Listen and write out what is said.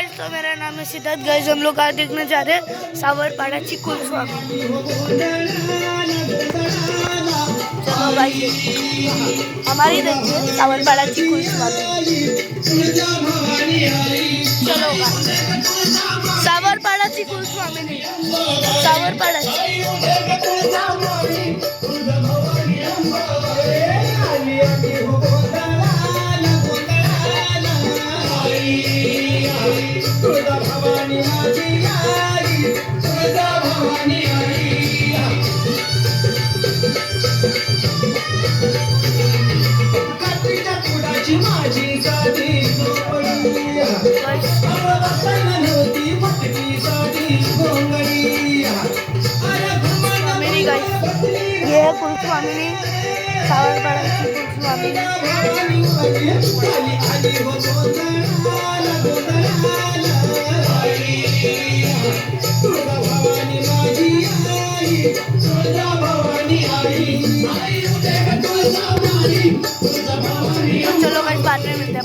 Guys, तो मेरा नाम है सिद्धार्थ। गाइस, हम लोग आज देखने जा रहे हैं सावरपाड़ा ची कुलस्वामी। चलो गाइस, हमारी देखिए सावरपाड़ा ची कुलस्वामी। चलो गाइस, सावरपाड़ा ची कुलस्वामी नहीं, सावरपाड़ा ये है कुलस्वामिनी, सावरपाड़ा की कुलस्वामिनी। चलो गाइस, बाद में मिलते हैं।